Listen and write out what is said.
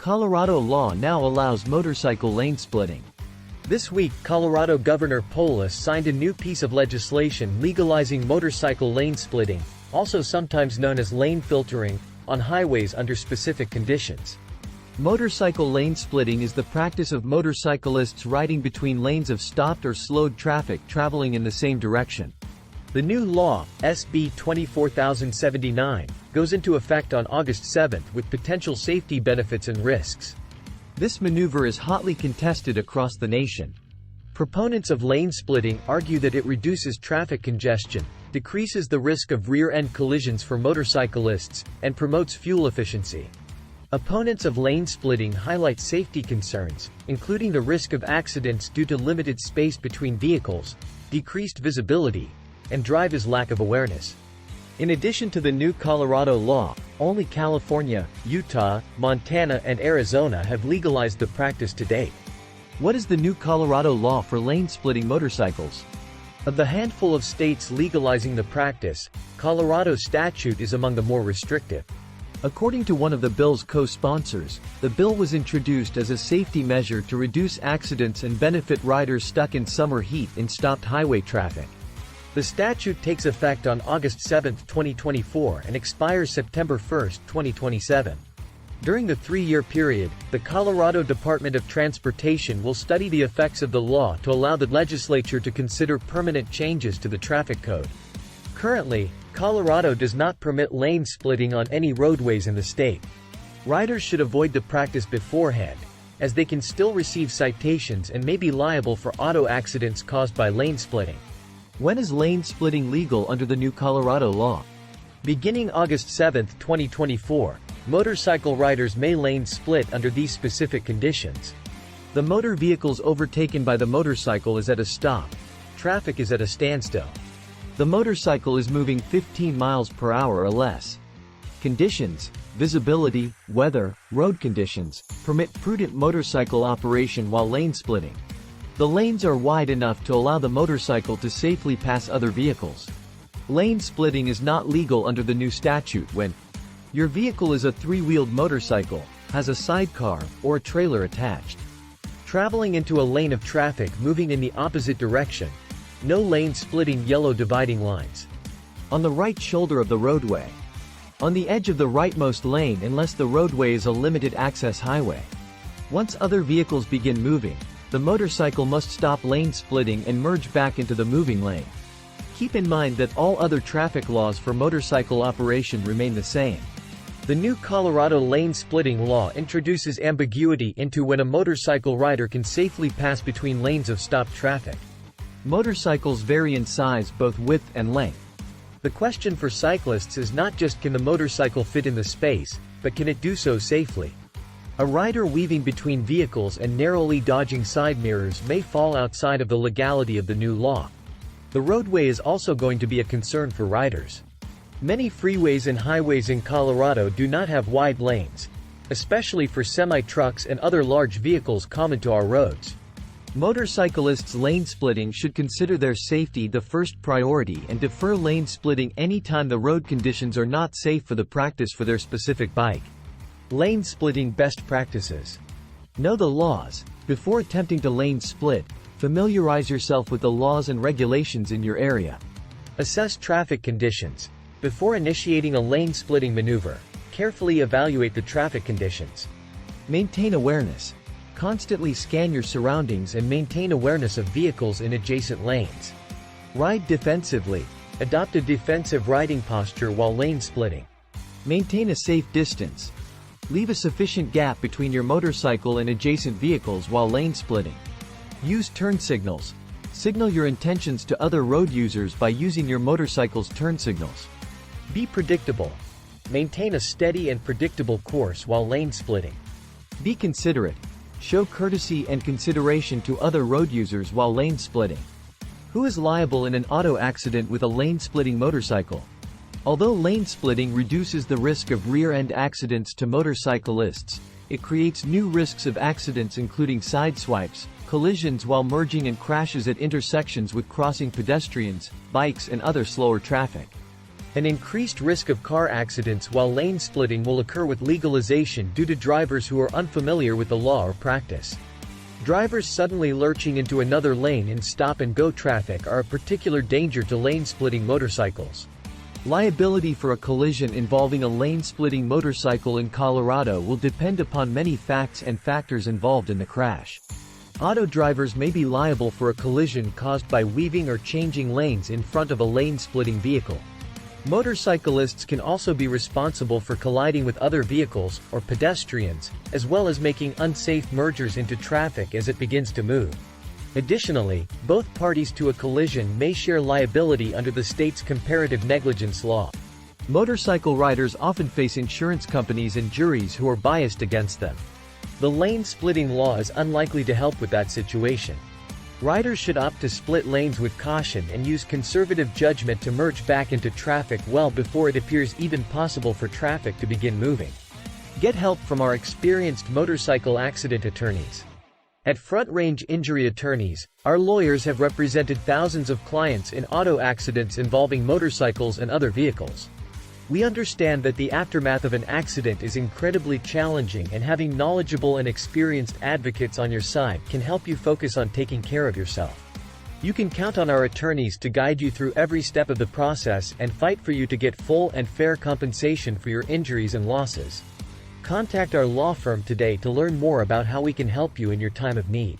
Colorado law now allows motorcycle lane splitting. This week, Colorado Governor Polis signed a new piece of legislation legalizing motorcycle lane splitting, also sometimes known as lane filtering, on highways under specific conditions. Motorcycle lane splitting is the practice of motorcyclists riding between lanes of stopped or slowed traffic traveling in the same direction. The new law, SB 24079, goes into effect on August 7 with potential safety benefits and risks. This maneuver is hotly contested across the nation. Proponents of lane splitting argue that it reduces traffic congestion, decreases the risk of rear-end collisions for motorcyclists, and promotes fuel efficiency. Opponents of lane splitting highlight safety concerns, including the risk of accidents due to limited space between vehicles, decreased visibility, and driver's lack of awareness. In addition to the new Colorado law, only California, Utah, Montana, and Arizona have legalized the practice to date. What is the new Colorado law for lane splitting motorcycles? Of the handful of states legalizing the practice, Colorado's statute is among the more restrictive. According to one of the bill's co-sponsors, the bill was introduced as a safety measure to reduce accidents and benefit riders stuck in summer heat in stopped highway traffic. The statute takes effect on August 7, 2024 and expires September 1, 2027. During the 3-year period, the Colorado Department of Transportation will study the effects of the law to allow the legislature to consider permanent changes to the traffic code. Currently, Colorado does not permit lane splitting on any roadways in the state. Riders should avoid the practice beforehand, as they can still receive citations and may be liable for auto accidents caused by lane splitting. When is lane splitting legal under the new Colorado law? Beginning August 7, 2024, motorcycle riders may lane split under these specific conditions. The motor vehicles overtaken by the motorcycle is at a stop. Traffic is at a standstill. The motorcycle is moving 15 miles per hour or less. Conditions, visibility, weather, road conditions, permit prudent motorcycle operation while lane splitting. The lanes are wide enough to allow the motorcycle to safely pass other vehicles. Lane splitting is not legal under the new statute when your vehicle is a 3-wheeled motorcycle, has a sidecar, or a trailer attached. Traveling into a lane of traffic moving in the opposite direction. No lane splitting yellow dividing lines. On the right shoulder of the roadway. On the edge of the rightmost lane unless the roadway is a limited access highway. Once other vehicles begin moving, the motorcycle must stop lane splitting and merge back into the moving lane. Keep in mind that all other traffic laws for motorcycle operation remain the same. The new Colorado lane splitting law introduces ambiguity into when a motorcycle rider can safely pass between lanes of stopped traffic. Motorcycles vary in size, both width and length. The question for cyclists is not just can the motorcycle fit in the space, but can it do so safely? A rider weaving between vehicles and narrowly dodging side mirrors may fall outside of the legality of the new law. The roadway is also going to be a concern for riders. Many freeways and highways in Colorado do not have wide lanes, especially for semi-trucks and other large vehicles common to our roads. Motorcyclists lane splitting should consider their safety the first priority and defer lane splitting anytime the road conditions are not safe for the practice for their specific bike. Lane splitting best practices. Know the laws. Before attempting to lane split, familiarize yourself with the laws and regulations in your area. Assess traffic conditions. Before initiating a lane splitting maneuver, carefully evaluate the traffic conditions. Maintain awareness. Constantly scan your surroundings and maintain awareness of vehicles in adjacent lanes. Ride defensively. Adopt a defensive riding posture while lane splitting. Maintain a safe distance. Leave a sufficient gap between your motorcycle and adjacent vehicles while lane splitting. Use turn signals. Signal your intentions to other road users by using your motorcycle's turn signals. Be predictable. Maintain a steady and predictable course while lane splitting. Be considerate. Show courtesy and consideration to other road users while lane splitting. Who is liable in an auto accident with a lane splitting motorcycle? Although lane splitting reduces the risk of rear-end accidents to motorcyclists, it creates new risks of accidents including side swipes, collisions while merging and crashes at intersections with crossing pedestrians, bikes and other slower traffic. An increased risk of car accidents while lane splitting will occur with legalization due to drivers who are unfamiliar with the law or practice. Drivers suddenly lurching into another lane in stop-and-go traffic are a particular danger to lane-splitting motorcycles. Liability for a collision involving a lane-splitting motorcycle in Colorado will depend upon many facts and factors involved in the crash. Auto drivers may be liable for a collision caused by weaving or changing lanes in front of a lane-splitting vehicle. Motorcyclists can also be responsible for colliding with other vehicles or pedestrians, as well as making unsafe mergers into traffic as it begins to move. Additionally, both parties to a collision may share liability under the state's comparative negligence law. Motorcycle riders often face insurance companies and juries who are biased against them. The lane-splitting law is unlikely to help with that situation. Riders should opt to split lanes with caution and use conservative judgment to merge back into traffic well before it appears even possible for traffic to begin moving. Get help from our experienced motorcycle accident attorneys. At Front Range Injury Attorneys, our lawyers have represented thousands of clients in auto accidents involving motorcycles and other vehicles. We understand that the aftermath of an accident is incredibly challenging, and having knowledgeable and experienced advocates on your side can help you focus on taking care of yourself. You can count on our attorneys to guide you through every step of the process and fight for you to get full and fair compensation for your injuries and losses. Contact our law firm today to learn more about how we can help you in your time of need.